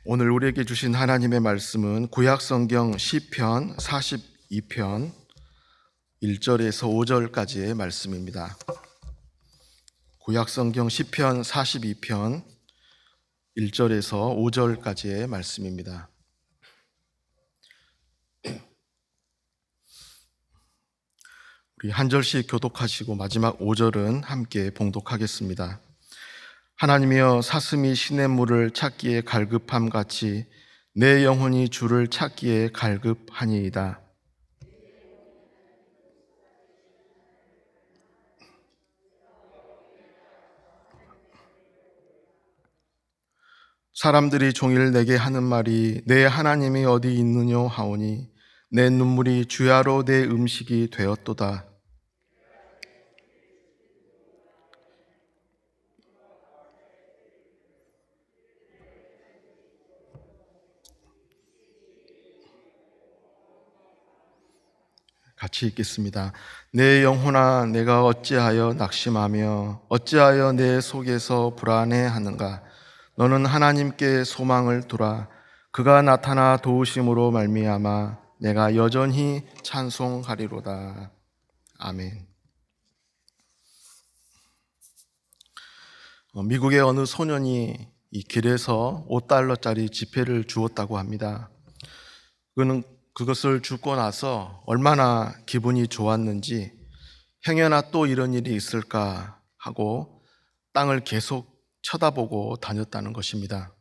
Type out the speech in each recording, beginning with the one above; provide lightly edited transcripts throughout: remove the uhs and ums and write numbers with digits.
오늘 우리에게 주신 하나님의 말씀은 구약성경 시편 42편 1절에서 5절까지의 말씀입니다. 구약성경 시편 42편 1절에서 5절까지의 말씀입니다. 우리 한 절씩 교독하시고 마지막 5절은 함께 봉독하겠습니다. 하나님이여, 사슴이 시냇물을 찾기에 갈급함 같이 내 영혼이 주를 찾기에 갈급하니이다. 사람들이 종일 내게 하는 말이 내 하나님이 어디 있느뇨 하오니 내 눈물이 주야로 내 음식이 되었도다. 같이 읽겠습니다. 내 영혼아, 내가 어찌하여 낙심하며 어찌하여 내 속에서 불안해하는가? 너는 하나님께 소망을 두라. 그가 나타나 도우심으로 말미암아 내가 여전히 찬송하리로다. 아멘. 미국의 어느 소년이 이 길에서 $5짜리 지폐를 주었다고 합니다. 그는 그것을 주고 나서 얼마나 기분이 좋았는지 행여나 또 이런 일이 있을까 하고 땅을 계속 쳐다보고 다녔다는 것입니다.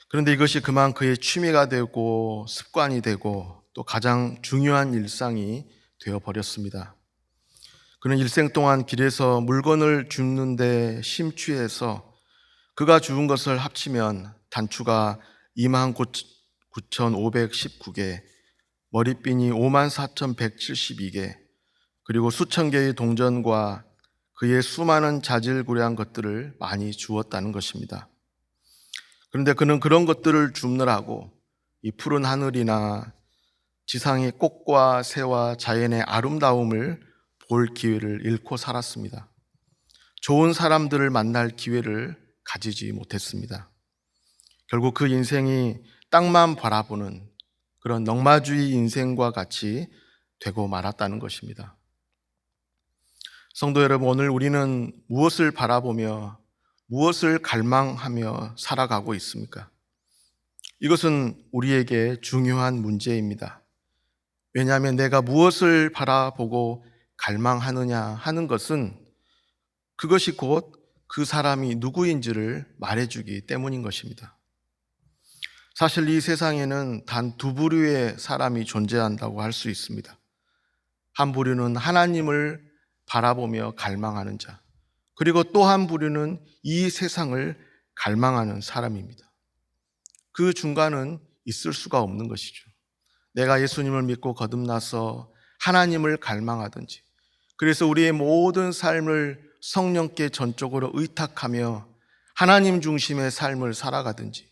그런데 이것이 그만 그의 취미가 되고 습관이 되고 또 가장 중요한 일상이 되어버렸습니다. 그는 일생 동안 길에서 물건을 줍는데 심취해서 그가 주운 것을 합치면 단추가 29,519개, 머리핀이 54,172개, 그리고 수천 개의 동전과 그의 수많은 자질구레한 것들을 많이 주었다는 것입니다. 그런데 그는 그런 것들을 줍느라고 이 푸른 하늘이나 지상의 꽃과 새와 자연의 아름다움을 볼 기회를 잃고 살았습니다. 좋은 사람들을 만날 기회를 가지지 못했습니다. 결국 그 인생이 땅만 바라보는 그런 넉마주의 인생과 같이 되고 말았다는 것입니다. 성도 여러분, 오늘 우리는 무엇을 바라보며 무엇을 갈망하며 살아가고 있습니까? 이것은 우리에게 중요한 문제입니다. 왜냐하면 내가 무엇을 바라보고 갈망하느냐 하는 것은 그것이 곧 그 사람이 누구인지를 말해주기 때문인 것입니다. 사실 이 세상에는 단 두 부류의 사람이 존재한다고 할 수 있습니다. 한 부류는 하나님을 바라보며 갈망하는 자, 그리고 또 한 부류는 이 세상을 갈망하는 사람입니다. 그 중간은 있을 수가 없는 것이죠. 내가 예수님을 믿고 거듭나서 하나님을 갈망하든지, 그래서 우리의 모든 삶을 성령께 전적으로 의탁하며 하나님 중심의 삶을 살아가든지,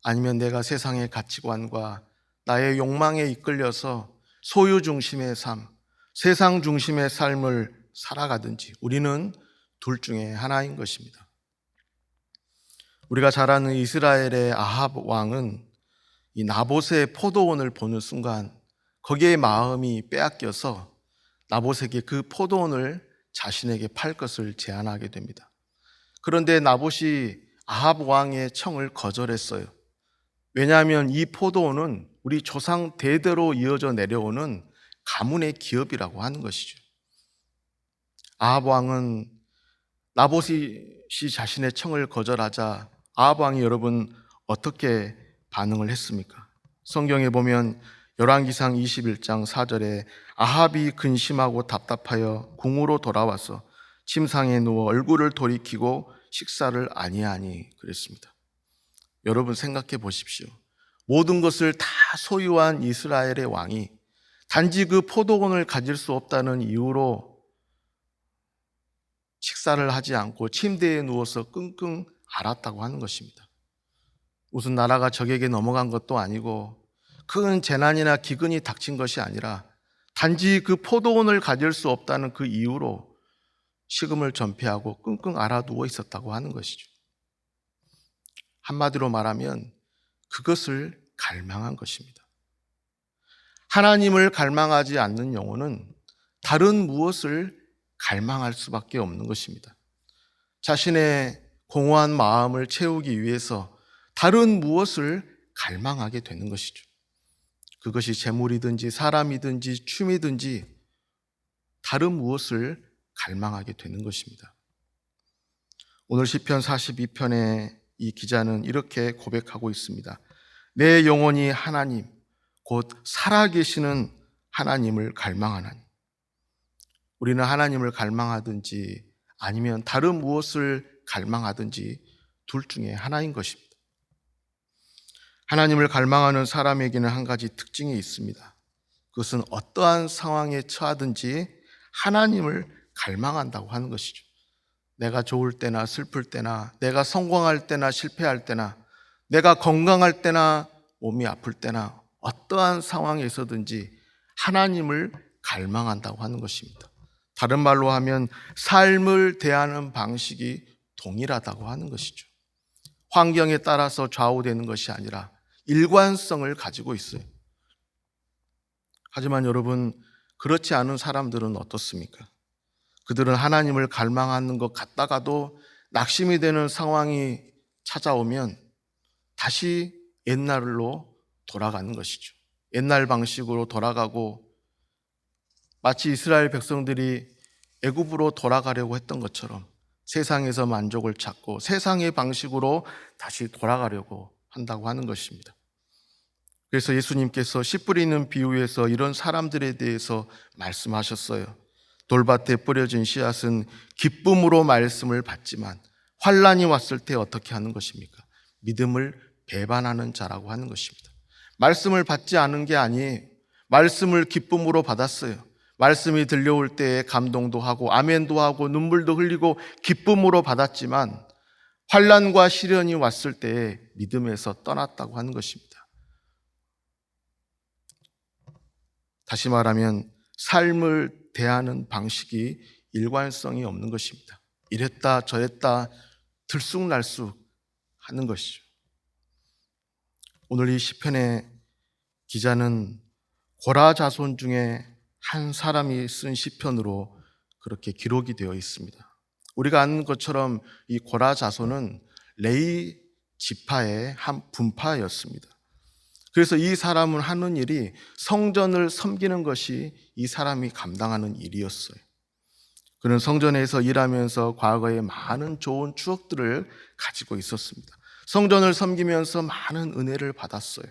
아니면 내가 세상의 가치관과 나의 욕망에 이끌려서 소유 중심의 삶, 세상 중심의 삶을 살아가든지 우리는 둘 중에 하나인 것입니다. 우리가 잘 아는 이스라엘의 아합 왕은 이 나봇의 포도원을 보는 순간 거기에 마음이 빼앗겨서 나봇에게 그 포도원을 자신에게 팔 것을 제안하게 됩니다. 그런데 나봇이 아합 왕의 청을 거절했어요. 왜냐하면 이 포도원은 우리 조상 대대로 이어져 내려오는 가문의 기업이라고 하는 것이죠. 아합 왕은 나봇이 자신의 청을 거절하자 아합 왕이 여러분 어떻게 반응을 했습니까? 성경에 보면 열왕기상 21장 4절에 아합이 근심하고 답답하여 궁으로 돌아와서 침상에 누워 얼굴을 돌이키고 식사를 아니하니 그랬습니다. 여러분 생각해 보십시오. 모든 것을 다 소유한 이스라엘의 왕이 단지 그 포도원을 가질 수 없다는 이유로 식사를 하지 않고 침대에 누워서 끙끙 앓았다고 하는 것입니다. 무슨 나라가 적에게 넘어간 것도 아니고 큰 재난이나 기근이 닥친 것이 아니라 단지 그 포도원을 가질 수 없다는 그 이유로 식음을 전폐하고 끙끙 앓아 누워 있었다고 하는 것이죠. 한마디로 말하면 그것을 갈망한 것입니다. 하나님을 갈망하지 않는 영혼은 다른 무엇을 갈망할 수밖에 없는 것입니다. 자신의 공허한 마음을 채우기 위해서 다른 무엇을 갈망하게 되는 것이죠. 그것이 재물이든지 사람이든지 춤이든지 다른 무엇을 갈망하게 되는 것입니다. 오늘 시편 42편의 이 기자는 이렇게 고백하고 있습니다. 내 영혼이 하나님, 곧 살아계시는 하나님을 갈망하나니. 우리는 하나님을 갈망하든지 아니면 다른 무엇을 갈망하든지 둘 중에 하나인 것입니다. 하나님을 갈망하는 사람에게는 한 가지 특징이 있습니다. 그것은 어떠한 상황에 처하든지 하나님을 갈망한다고 하는 것이죠. 내가 좋을 때나 슬플 때나, 내가 성공할 때나 실패할 때나, 내가 건강할 때나 몸이 아플 때나 어떠한 상황에서든지 하나님을 갈망한다고 하는 것입니다. 다른 말로 하면 삶을 대하는 방식이 동일하다고 하는 것이죠. 환경에 따라서 좌우되는 것이 아니라 일관성을 가지고 있어요. 하지만 여러분, 그렇지 않은 사람들은 어떻습니까? 그들은 하나님을 갈망하는 것 같다가도 낙심이 되는 상황이 찾아오면 다시 옛날로 돌아가는 것이죠. 옛날 방식으로 돌아가고 마치 이스라엘 백성들이 애굽으로 돌아가려고 했던 것처럼 세상에서 만족을 찾고 세상의 방식으로 다시 돌아가려고 한다고 하는 것입니다. 그래서 예수님께서 씨 뿌리는 비유에서 이런 사람들에 대해서 말씀하셨어요. 돌밭에 뿌려진 씨앗은 기쁨으로 말씀을 받지만 환란이 왔을 때 어떻게 하는 것입니까? 믿음을 배반하는 자라고 하는 것입니다. 말씀을 받지 않은 게 아니에요. 말씀을 기쁨으로 받았어요. 말씀이 들려올 때에 감동도 하고 아멘도 하고 눈물도 흘리고 기쁨으로 받았지만 환란과 시련이 왔을 때에 믿음에서 떠났다고 하는 것입니다. 다시 말하면 삶을 대하는 방식이 일관성이 없는 것입니다. 이랬다 저랬다 들쑥날쑥 하는 것이죠. 오늘 이 시편의 기자는 고라 자손 중에 한 사람이 쓴 시편으로 그렇게 기록이 되어 있습니다. 우리가 아는 것처럼 이 고라 자손은 레위 지파의 한 분파였습니다. 그래서 이 사람은 하는 일이 성전을 섬기는 것이 이 사람이 감당하는 일이었어요. 그는 성전에서 일하면서 과거에 많은 좋은 추억들을 가지고 있었습니다. 성전을 섬기면서 많은 은혜를 받았어요.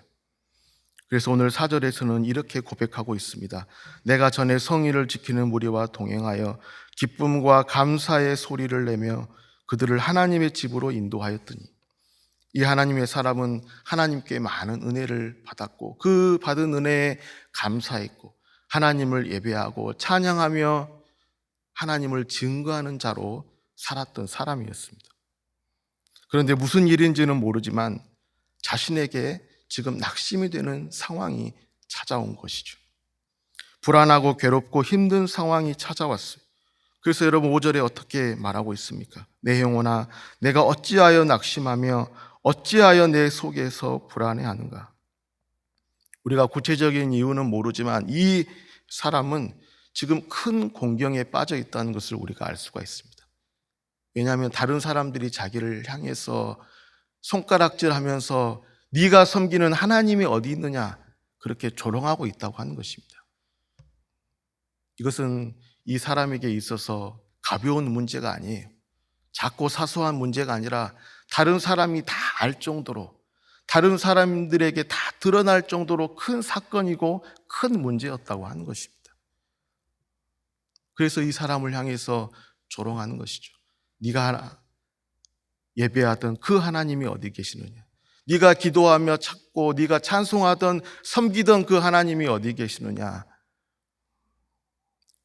그래서 오늘 4절에서는 이렇게 고백하고 있습니다. 내가 전에 성의를 지키는 무리와 동행하여 기쁨과 감사의 소리를 내며 그들을 하나님의 집으로 인도하였더니, 이 하나님의 사람은 하나님께 많은 은혜를 받았고 그 받은 은혜에 감사했고 하나님을 예배하고 찬양하며 하나님을 증거하는 자로 살았던 사람이었습니다. 그런데 무슨 일인지는 모르지만 자신에게 지금 낙심이 되는 상황이 찾아온 것이죠. 불안하고 괴롭고 힘든 상황이 찾아왔어요. 그래서 여러분 5절에 어떻게 말하고 있습니까? 내 영혼아, 내가 어찌하여 낙심하며 어찌하여 내 속에서 불안해하는가? 우리가 구체적인 이유는 모르지만 이 사람은 지금 큰 공경에 빠져 있다는 것을 우리가 알 수가 있습니다. 왜냐하면 다른 사람들이 자기를 향해서 손가락질하면서 네가 섬기는 하나님이 어디 있느냐 그렇게 조롱하고 있다고 하는 것입니다. 이것은 이 사람에게 있어서 가벼운 문제가 아니에요. 작고 사소한 문제가 아니라 다른 사람이 다 알 정도로, 다른 사람들에게 다 드러날 정도로 큰 사건이고 큰 문제였다고 하는 것입니다. 그래서 이 사람을 향해서 조롱하는 것이죠. 네가 예배하던 그 하나님이 어디 계시느냐? 네가 기도하며 찾고 네가 찬송하던 섬기던 그 하나님이 어디 계시느냐?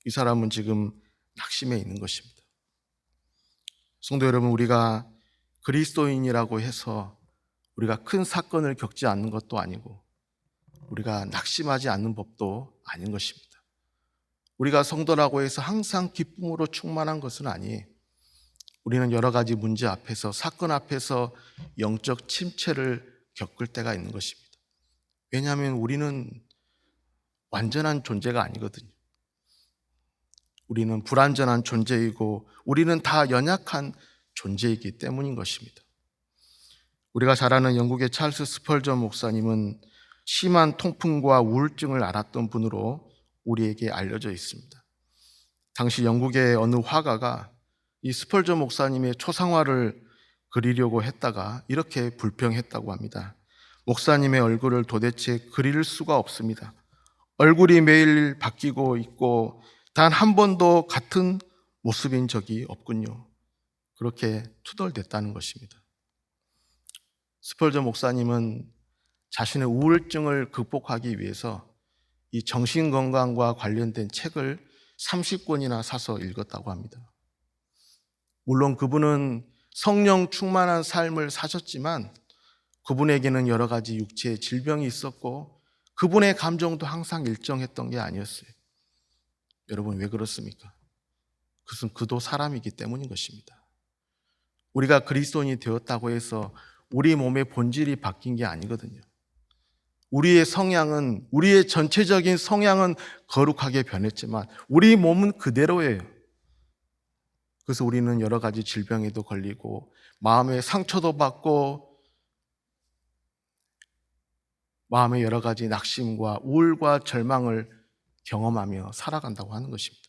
이 사람은 지금 낙심해 있는 것입니다. 성도 여러분, 우리가 그리스도인이라고 해서 우리가 큰 사건을 겪지 않는 것도 아니고 우리가 낙심하지 않는 법도 아닌 것입니다. 우리가 성도라고 해서 항상 기쁨으로 충만한 것은 아니에요. 우리는 여러 가지 문제 앞에서, 사건 앞에서 영적 침체를 겪을 때가 있는 것입니다. 왜냐하면 우리는 완전한 존재가 아니거든요. 우리는 불완전한 존재이고 우리는 다 연약한 존재이기 때문인 것입니다. 우리가 잘 아는 영국의 찰스 스펄전 목사님은 심한 통풍과 우울증을 앓았던 분으로 우리에게 알려져 있습니다. 당시 영국의 어느 화가가 이 스펄전 목사님의 초상화를 그리려고 했다가 이렇게 불평했다고 합니다. 목사님의 얼굴을 도대체 그릴 수가 없습니다. 얼굴이 매일 바뀌고 있고 단 한 번도 같은 모습인 적이 없군요. 그렇게 투덜댔다는 것입니다. 스펄전 목사님은 자신의 우울증을 극복하기 위해서 이 정신건강과 관련된 책을 30권이나 사서 읽었다고 합니다. 물론 그분은 성령 충만한 삶을 사셨지만 그분에게는 여러 가지 육체의 질병이 있었고 그분의 감정도 항상 일정했던 게 아니었어요. 여러분, 왜 그렇습니까? 그것은 그도 사람이기 때문인 것입니다. 우리가 그리스도인이 되었다고 해서 우리 몸의 본질이 바뀐 게 아니거든요. 우리의 성향은, 우리의 전체적인 성향은 거룩하게 변했지만 우리 몸은 그대로예요. 그래서 우리는 여러 가지 질병에도 걸리고 마음의 상처도 받고 마음의 여러 가지 낙심과 우울과 절망을 경험하며 살아간다고 하는 것입니다.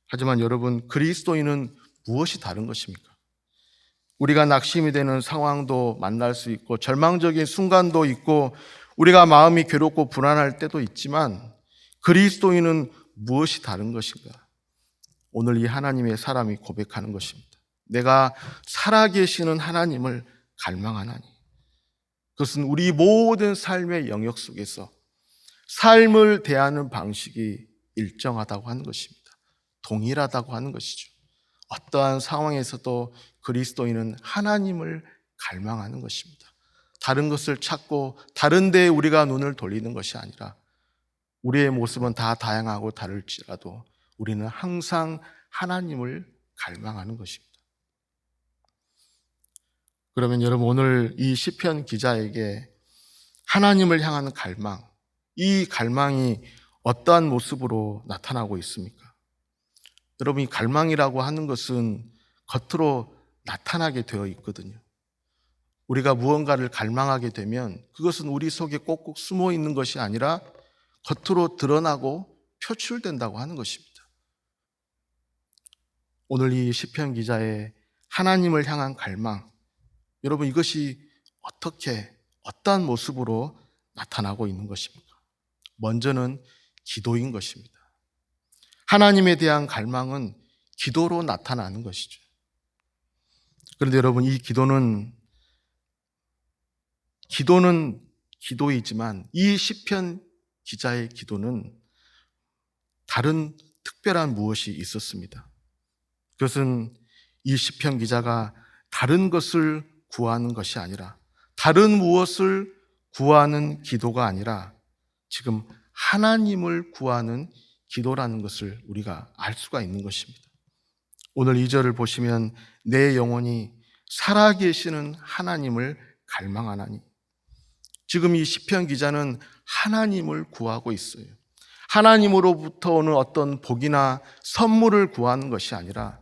하지만 여러분, 그리스도인은 무엇이 다른 것입니까? 우리가 낙심이 되는 상황도 만날 수 있고 절망적인 순간도 있고 우리가 마음이 괴롭고 불안할 때도 있지만 그리스도인은 무엇이 다른 것인가? 오늘 이 하나님의 사람이 고백하는 것입니다. 내가 살아계시는 하나님을 갈망하나니. 그것은 우리 모든 삶의 영역 속에서 삶을 대하는 방식이 일정하다고 하는 것입니다. 동일하다고 하는 것이죠. 어떠한 상황에서도 그리스도인은 하나님을 갈망하는 것입니다. 다른 것을 찾고 다른 데에 우리가 눈을 돌리는 것이 아니라 우리의 모습은 다 다양하고 다를지라도 우리는 항상 하나님을 갈망하는 것입니다. 그러면 여러분, 오늘 이 시편 기자에게 하나님을 향하는 갈망, 이 갈망이 어떠한 모습으로 나타나고 있습니까? 여러분, 이 갈망이라고 하는 것은 겉으로 나타나게 되어 있거든요. 우리가 무언가를 갈망하게 되면 그것은 우리 속에 꼭꼭 숨어 있는 것이 아니라 겉으로 드러나고 표출된다고 하는 것입니다. 오늘 이 시편 기자의 하나님을 향한 갈망, 여러분, 이것이 어떠한 모습으로 나타나고 있는 것입니까? 먼저는 기도인 것입니다. 하나님에 대한 갈망은 기도로 나타나는 것이죠. 그런데 여러분, 이 기도는 기도이지만 이 시편 기자의 기도는 다른 특별한 무엇이 있었습니다. 그것은 이 시편 기자가 다른 것을 구하는 것이 아니라 다른 무엇을 구하는 기도가 아니라 지금 하나님을 구하는 기도라는 것을 우리가 알 수가 있는 것입니다. 오늘 2절을 보시면 내 영혼이 살아계시는 하나님을 갈망하나니. 지금 이 시편 기자는 하나님을 구하고 있어요. 하나님으로부터 오는 어떤 복이나 선물을 구하는 것이 아니라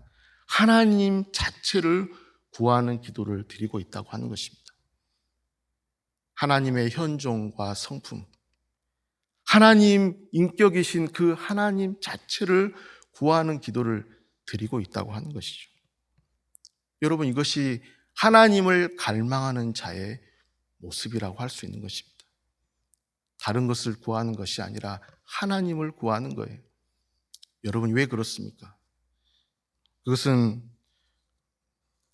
하나님 자체를 구하는 기도를 드리고 있다고 하는 것입니다. 하나님의 현존과 성품, 하나님 인격이신 그 하나님 자체를 구하는 기도를 드리고 있다고 하는 것이죠. 여러분, 이것이 하나님을 갈망하는 자의 모습이라고 할 수 있는 것입니다. 다른 것을 구하는 것이 아니라 하나님을 구하는 거예요. 여러분, 왜 그렇습니까? 그것은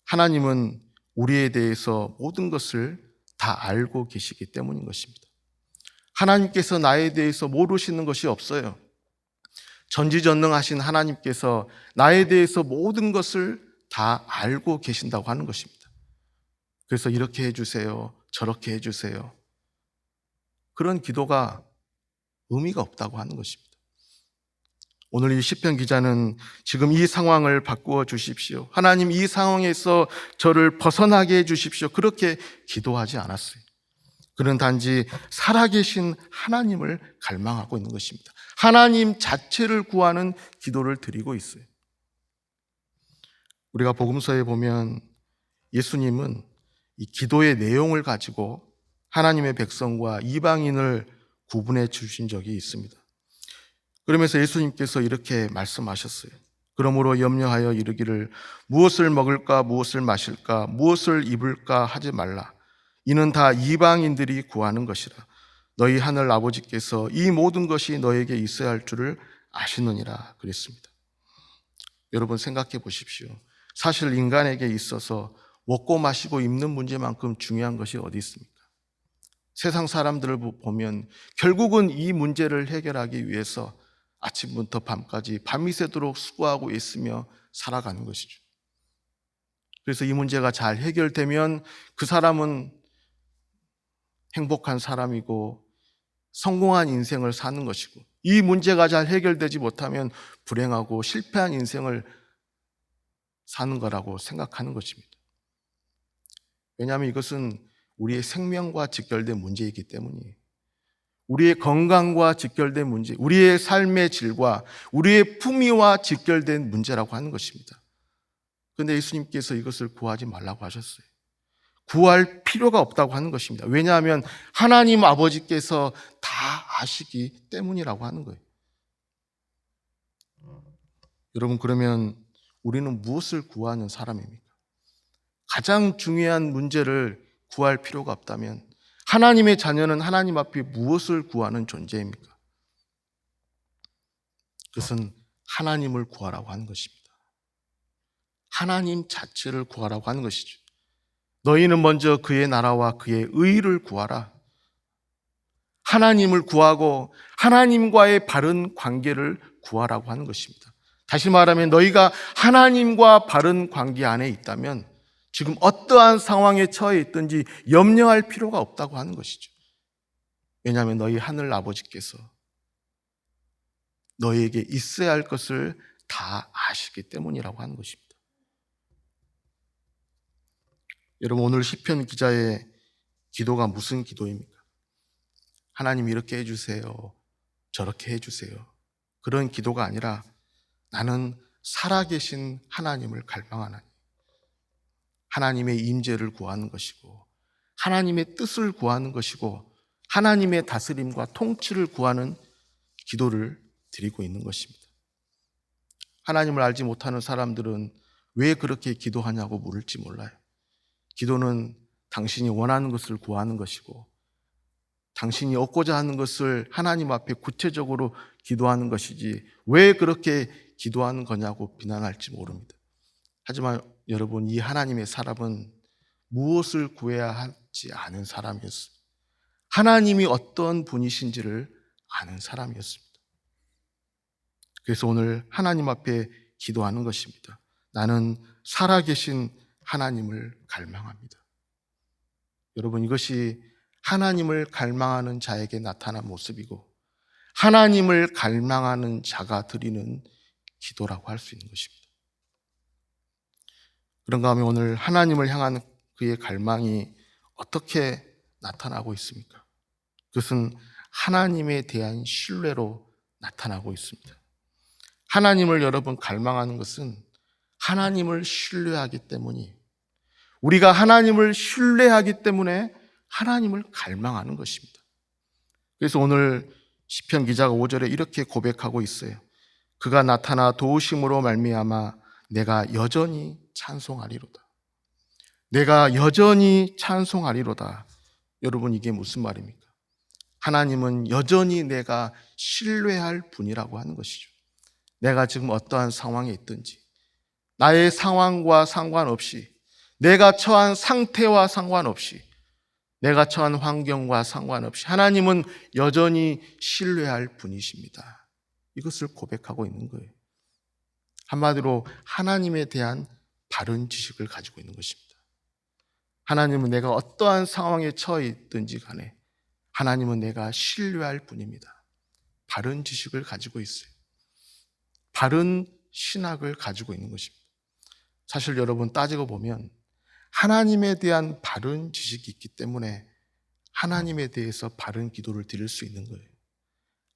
하나님은 우리에 대해서 모든 것을 다 알고 계시기 때문인 것입니다. 하나님께서 나에 대해서 모르시는 것이 없어요. 전지전능하신 하나님께서 나에 대해서 모든 것을 다 알고 계신다고 하는 것입니다. 그래서 이렇게 해주세요, 저렇게 해주세요. 그런 기도가 의미가 없다고 하는 것입니다. 오늘 이 시편 기자는 지금 이 상황을 바꾸어 주십시오. 하나님, 이 상황에서 저를 벗어나게 해 주십시오. 그렇게 기도하지 않았어요. 그는 단지 살아계신 하나님을 갈망하고 있는 것입니다. 하나님 자체를 구하는 기도를 드리고 있어요. 우리가 복음서에 보면 예수님은 이 기도의 내용을 가지고 하나님의 백성과 이방인을 구분해 주신 적이 있습니다. 그러면서 예수님께서 이렇게 말씀하셨어요. 그러므로 염려하여 이르기를 무엇을 먹을까 무엇을 마실까 무엇을 입을까 하지 말라. 이는 다 이방인들이 구하는 것이라. 너희 하늘 아버지께서 이 모든 것이 너에게 있어야 할 줄을 아시느니라 그랬습니다. 여러분 생각해 보십시오. 사실 인간에게 있어서 먹고 마시고 입는 문제만큼 중요한 것이 어디 있습니까? 세상 사람들을 보면 결국은 이 문제를 해결하기 위해서 아침부터 밤까지 밤이 새도록 수고하고 있으며 살아가는 것이죠. 그래서 이 문제가 잘 해결되면 그 사람은 행복한 사람이고 성공한 인생을 사는 것이고, 이 문제가 잘 해결되지 못하면 불행하고 실패한 인생을 사는 거라고 생각하는 것입니다. 왜냐하면 이것은 우리의 생명과 직결된 문제이기 때문이에요. 우리의 건강과 직결된 문제, 우리의 삶의 질과 우리의 품위와 직결된 문제라고 하는 것입니다. 그런데 예수님께서 이것을 구하지 말라고 하셨어요. 구할 필요가 없다고 하는 것입니다. 왜냐하면 하나님 아버지께서 다 아시기 때문이라고 하는 거예요. 여러분, 그러면 우리는 무엇을 구하는 사람입니까? 가장 중요한 문제를 구할 필요가 없다면 하나님의 자녀는 하나님 앞에 무엇을 구하는 존재입니까? 그것은 하나님을 구하라고 하는 것입니다. 하나님 자체를 구하라고 하는 것이죠. 너희는 먼저 그의 나라와 그의 의를 구하라. 하나님을 구하고 하나님과의 바른 관계를 구하라고 하는 것입니다. 다시 말하면 너희가 하나님과 바른 관계 안에 있다면 지금 어떠한 상황에 처해 있든지 염려할 필요가 없다고 하는 것이죠. 왜냐하면 너희 하늘 아버지께서 너희에게 있어야 할 것을 다 아시기 때문이라고 하는 것입니다. 여러분, 오늘 시편 기자의 기도가 무슨 기도입니까? 하나님 이렇게 해주세요, 저렇게 해주세요, 그런 기도가 아니라 나는 살아계신 하나님을 갈망하나니, 하나님의 임재를 구하는 것이고 하나님의 뜻을 구하는 것이고 하나님의 다스림과 통치를 구하는 기도를 드리고 있는 것입니다. 하나님을 알지 못하는 사람들은 왜 그렇게 기도하냐고 물을지 몰라요. 기도는 당신이 원하는 것을 구하는 것이고 당신이 얻고자 하는 것을 하나님 앞에 구체적으로 기도하는 것이지 왜 그렇게 기도하는 거냐고 비난할지 모릅니다. 하지만 여러분, 이 하나님의 사람은 무엇을 구해야 할지 아는 사람이었어요. 하나님이 어떤 분이신지를 아는 사람이었습니다. 그래서 오늘 하나님 앞에 기도하는 것입니다. 나는 살아계신 하나님을 갈망합니다. 여러분, 이것이 하나님을 갈망하는 자에게 나타난 모습이고 하나님을 갈망하는 자가 드리는 기도라고 할 수 있는 것입니다. 그런가 하면 오늘 하나님을 향한 그의 갈망이 어떻게 나타나고 있습니까? 그것은 하나님에 대한 신뢰로 나타나고 있습니다. 하나님을 여러분 갈망하는 것은 하나님을 신뢰하기 때문이에요. 우리가 하나님을 신뢰하기 때문에 하나님을 갈망하는 것입니다. 그래서 오늘 시편 기자가 5절에 이렇게 고백하고 있어요. 그가 나타나 도우심으로 말미암아 내가 여전히 찬송하리로다. 내가 여전히 찬송하리로다. 여러분, 이게 무슨 말입니까? 하나님은 여전히 내가 신뢰할 분이라고 하는 것이죠. 내가 지금 어떠한 상황에 있든지 나의 상황과 상관없이, 내가 처한 상태와 상관없이, 내가 처한 환경과 상관없이 하나님은 여전히 신뢰할 분이십니다. 이것을 고백하고 있는 거예요. 한마디로 하나님에 대한 바른 지식을 가지고 있는 것입니다. 하나님은 내가 어떠한 상황에 처해 있든지 간에 하나님은 내가 신뢰할 분입니다. 바른 지식을 가지고 있어요. 바른 신학을 가지고 있는 것입니다. 사실 여러분 따지고 보면 하나님에 대한 바른 지식이 있기 때문에 하나님에 대해서 바른 기도를 드릴 수 있는 거예요.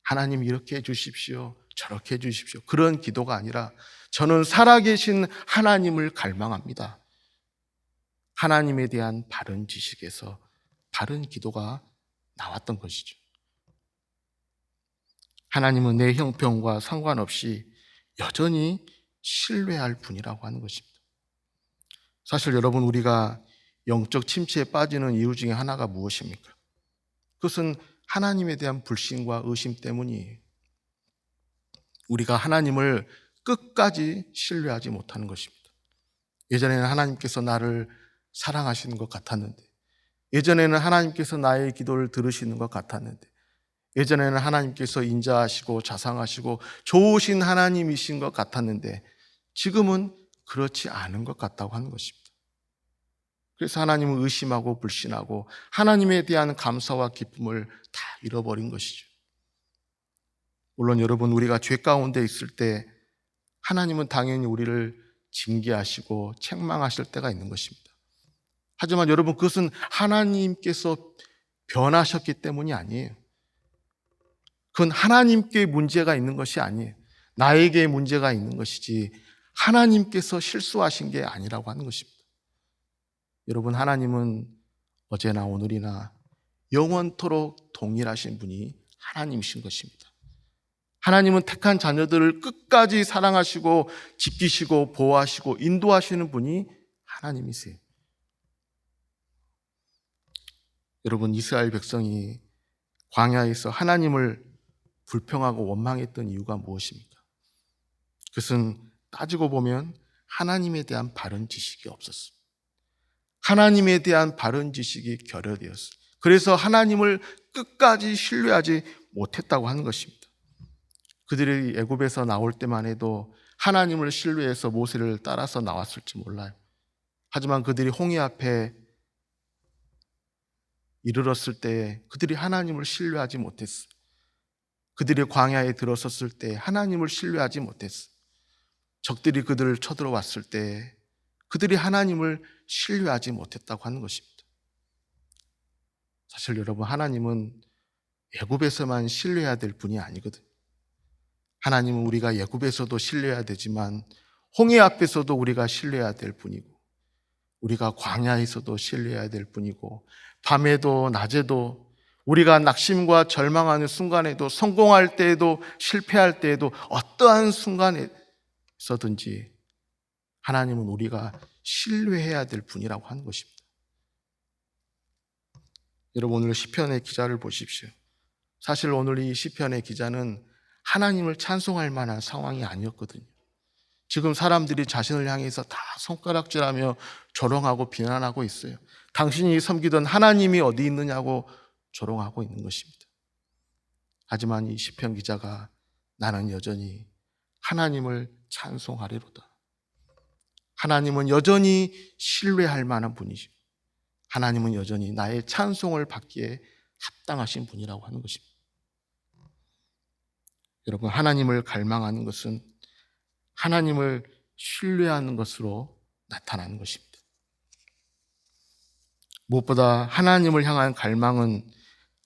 하나님 이렇게 해 주십시오. 저렇게 해 주십시오. 그런 기도가 아니라 저는 살아계신 하나님을 갈망합니다. 하나님에 대한 바른 지식에서 바른 기도가 나왔던 것이죠. 하나님은 내 형편과 상관없이 여전히 신뢰할 분이라고 하는 것입니다. 사실 여러분, 우리가 영적 침체에 빠지는 이유 중에 하나가 무엇입니까? 그것은 하나님에 대한 불신과 의심 때문이에요. 우리가 하나님을 끝까지 신뢰하지 못하는 것입니다. 예전에는 하나님께서 나를 사랑하시는 것 같았는데, 예전에는 하나님께서 나의 기도를 들으시는 것 같았는데, 예전에는 하나님께서 인자하시고 자상하시고 좋으신 하나님이신 것 같았는데 지금은 그렇지 않은 것 같다고 하는 것입니다. 그래서 하나님을 의심하고 불신하고 하나님에 대한 감사와 기쁨을 다 잃어버린 것이죠. 물론 여러분, 우리가 죄 가운데 있을 때 하나님은 당연히 우리를 징계하시고 책망하실 때가 있는 것입니다. 하지만 여러분, 그것은 하나님께서 변하셨기 때문이 아니에요. 그건 하나님께 문제가 있는 것이 아니에요. 나에게 문제가 있는 것이지 하나님께서 실수하신 게 아니라고 하는 것입니다. 여러분, 하나님은 어제나 오늘이나 영원토록 동일하신 분이 하나님이신 것입니다. 하나님은 택한 자녀들을 끝까지 사랑하시고 지키시고 보호하시고 인도하시는 분이 하나님이세요. 여러분, 이스라엘 백성이 광야에서 하나님을 불평하고 원망했던 이유가 무엇입니까? 그것은 따지고 보면 하나님에 대한 바른 지식이 없었습니다. 하나님에 대한 바른 지식이 결여되었어요. 그래서 하나님을 끝까지 신뢰하지 못했다고 하는 것입니다. 그들이 애굽에서 나올 때만 해도 하나님을 신뢰해서 모세를 따라서 나왔을지 몰라요. 하지만 그들이 홍해 앞에 이르렀을 때 그들이 하나님을 신뢰하지 못했어요. 그들이 광야에 들어섰을 때 하나님을 신뢰하지 못했어요. 적들이 그들을 쳐들어왔을 때 그들이 하나님을 신뢰하지 못했다고 하는 것입니다. 사실 여러분, 하나님은 애굽에서만 신뢰해야 될 분이 아니거든요. 하나님은 우리가 애굽에서도 신뢰해야 되지만 홍해 앞에서도 우리가 신뢰해야 될 분이고, 우리가 광야에서도 신뢰해야 될 분이고, 밤에도 낮에도 우리가 낙심과 절망하는 순간에도, 성공할 때에도 실패할 때에도, 어떠한 순간에서든지 하나님은 우리가 신뢰해야 될 분이라고 하는 것입니다. 여러분, 오늘 시편의 기자를 보십시오. 사실 오늘 이 시편의 기자는 하나님을 찬송할 만한 상황이 아니었거든요. 지금 사람들이 자신을 향해서 다 손가락질하며 조롱하고 비난하고 있어요. 당신이 섬기던 하나님이 어디 있느냐고 조롱하고 있는 것입니다. 하지만 이 시편 기자가 나는 여전히 하나님을 찬송하리로다. 하나님은 여전히 신뢰할 만한 분이시고 하나님은 여전히 나의 찬송을 받기에 합당하신 분이라고 하는 것입니다. 여러분, 하나님을 갈망하는 것은 하나님을 신뢰하는 것으로 나타나는 것입니다. 무엇보다 하나님을 향한 갈망은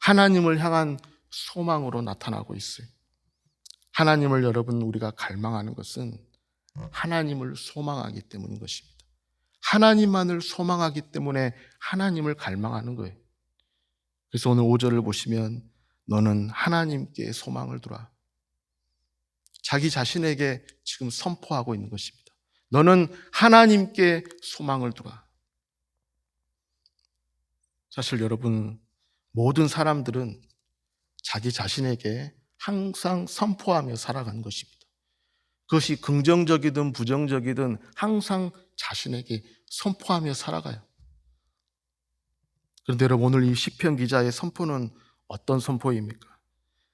하나님을 향한 소망으로 나타나고 있어요. 하나님을 여러분, 우리가 갈망하는 것은 하나님을 소망하기 때문인 것입니다. 하나님만을 소망하기 때문에 하나님을 갈망하는 거예요. 그래서 오늘 5절을 보시면 너는 하나님께 소망을 두라. 자기 자신에게 지금 선포하고 있는 것입니다. 너는 하나님께 소망을 두라. 사실 여러분, 모든 사람들은 자기 자신에게 항상 선포하며 살아가는 것입니다. 그것이 긍정적이든 부정적이든 항상 자신에게 선포하며 살아가요. 그런데 여러분, 오늘 이 시편 기자의 선포는 어떤 선포입니까?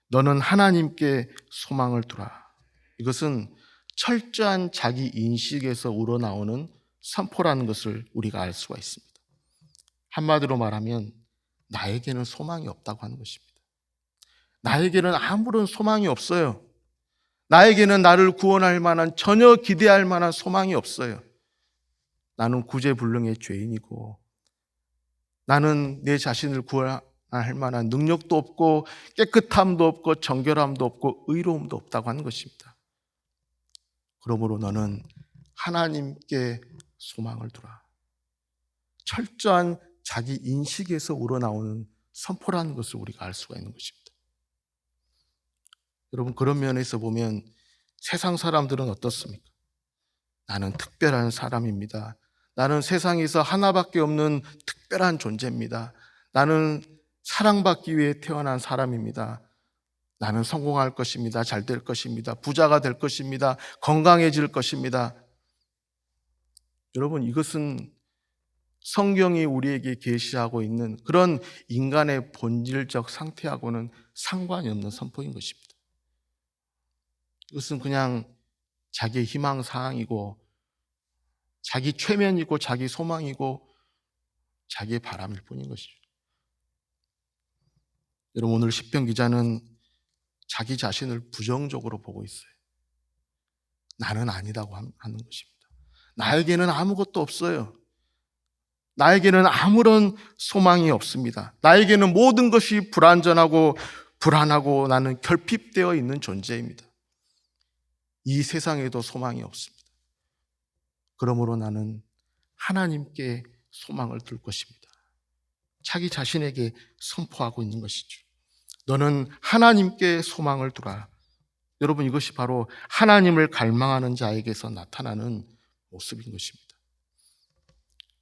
너는 하나님께 소망을 두라. 이것은 철저한 자기 인식에서 우러나오는 선포라는 것을 우리가 알 수가 있습니다. 한마디로 말하면 나에게는 소망이 없다고 하는 것입니다. 나에게는 아무런 소망이 없어요. 나에게는 나를 구원할 만한, 전혀 기대할 만한 소망이 없어요. 나는 구제불능의 죄인이고, 나는 내 자신을 구원할 만한 능력도 없고, 깨끗함도 없고, 정결함도 없고, 의로움도 없다고 하는 것입니다. 그러므로 너는 하나님께 소망을 두라. 철저한 자기 인식에서 우러나오는 선포라는 것을 우리가 알 수가 있는 것입니다. 여러분, 그런 면에서 보면 세상 사람들은 어떻습니까? 나는 특별한 사람입니다. 나는 세상에서 하나밖에 없는 특별한 존재입니다. 나는 사랑받기 위해 태어난 사람입니다. 나는 성공할 것입니다. 잘 될 것입니다. 부자가 될 것입니다. 건강해질 것입니다. 여러분, 이것은 성경이 우리에게 계시하고 있는 그런 인간의 본질적 상태하고는 상관이 없는 선포인 것입니다. 이것은 그냥 자기의 희망사항이고, 자기 최면이고, 자기 소망이고, 자기의 바람일 뿐인 것이죠. 여러분, 오늘 시편 기자는 자기 자신을 부정적으로 보고 있어요. 나는 아니라고 하는 것입니다. 나에게는 아무것도 없어요. 나에게는 아무런 소망이 없습니다. 나에게는 모든 것이 불완전하고 불안하고 나는 결핍되어 있는 존재입니다. 이 세상에도 소망이 없습니다. 그러므로 나는 하나님께 소망을 둘 것입니다. 자기 자신에게 선포하고 있는 것이죠. 너는 하나님께 소망을 두라. 여러분, 이것이 바로 하나님을 갈망하는 자에게서 나타나는 모습인 것입니다.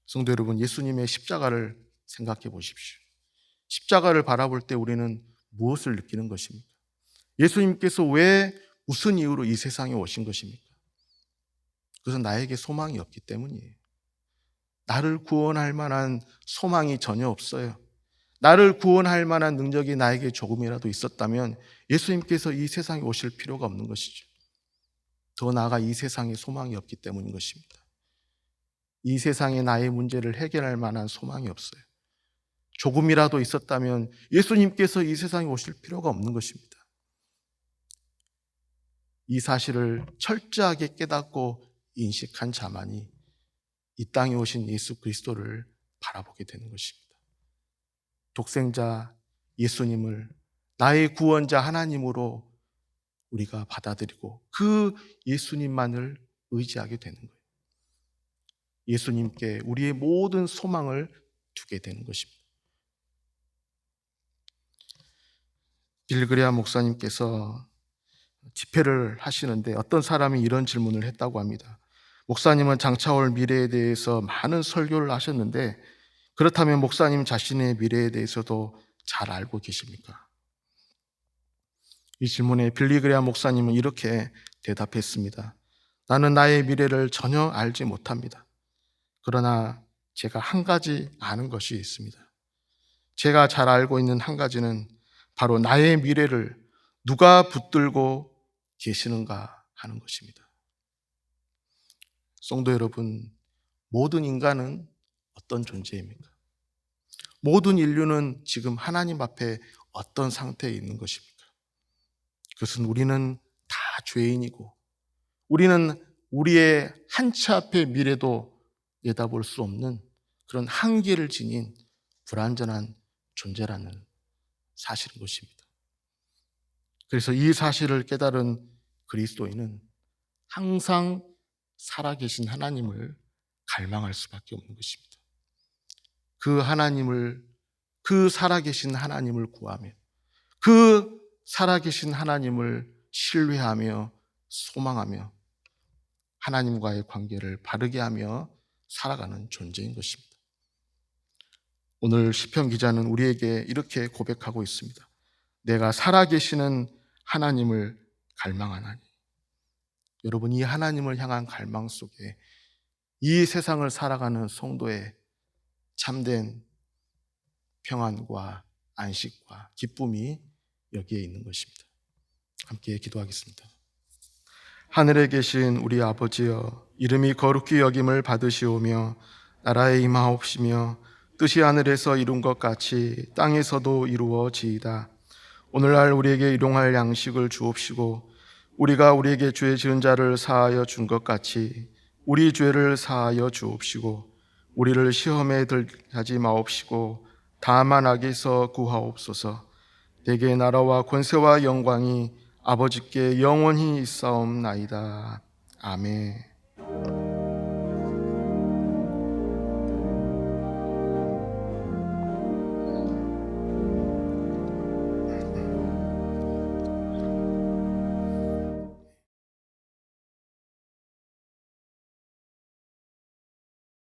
성도 여러분, 예수님의 십자가를 생각해 보십시오. 십자가를 바라볼 때 우리는 무엇을 느끼는 것입니까? 예수님께서 왜, 무슨 이유로 이 세상에 오신 것입니까? 그것은 나에게 소망이 없기 때문이에요. 나를 구원할 만한 소망이 전혀 없어요. 나를 구원할 만한 능력이 나에게 조금이라도 있었다면 예수님께서 이 세상에 오실 필요가 없는 것이죠. 더 나아가 이 세상에 소망이 없기 때문인 것입니다. 이 세상에 나의 문제를 해결할 만한 소망이 없어요. 조금이라도 있었다면 예수님께서 이 세상에 오실 필요가 없는 것입니다. 이 사실을 철저하게 깨닫고 인식한 자만이 이 땅에 오신 예수 그리스도를 바라보게 되는 것입니다. 독생자 예수님을 나의 구원자 하나님으로 우리가 받아들이고 그 예수님만을 의지하게 되는 거예요. 예수님께 우리의 모든 소망을 두게 되는 것입니다. 빌그레아 목사님께서 집회를 하시는데 어떤 사람이 이런 질문을 했다고 합니다. 목사님은 장차 올 미래에 대해서 많은 설교를 하셨는데 그렇다면 목사님 자신의 미래에 대해서도 잘 알고 계십니까? 이 질문에 빌리그레아 목사님은 이렇게 대답했습니다. 나는 나의 미래를 전혀 알지 못합니다. 그러나 제가 한 가지 아는 것이 있습니다. 제가 잘 알고 있는 한 가지는 바로 나의 미래를 누가 붙들고 계시는가 하는 것입니다. 성도 여러분, 모든 인간은 어떤 존재입니까? 모든 인류는 지금 하나님 앞에 어떤 상태에 있는 것입니까? 그것은 우리는 다 죄인이고 우리는 우리의 한 치 앞의 미래도 내다볼 수 없는 그런 한계를 지닌 불완전한 존재라는 사실인 것입니다. 그래서 이 사실을 깨달은 그리스도인은 항상 살아계신 하나님을 갈망할 수밖에 없는 것입니다. 그 하나님을, 그 살아계신 하나님을 구하며 그 살아계신 하나님을 신뢰하며 소망하며 하나님과의 관계를 바르게 하며 살아가는 존재인 것입니다. 오늘 시편 기자는 우리에게 이렇게 고백하고 있습니다. 내가 살아계시는 하나님을 갈망하나니. 여러분, 이 하나님을 향한 갈망 속에 이 세상을 살아가는 성도의 참된 평안과 안식과 기쁨이 여기에 있는 것입니다. 함께 기도하겠습니다. 하늘에 계신 우리 아버지여, 이름이 거룩히 여김을 받으시오며 나라의 임하옵시며 뜻이 하늘에서 이룬 것 같이 땅에서도 이루어지이다. 오늘날 우리에게 일용할 양식을 주옵시고 우리가 우리에게 죄 지은 자를 사하여 준 것 같이 우리 죄를 사하여 주옵시고 우리를 시험에 들게 하지 마옵시고 다만 악에서 구하옵소서. 대개 나라와 권세와 영광이 아버지께 영원히 있사옵나이다. 아멘.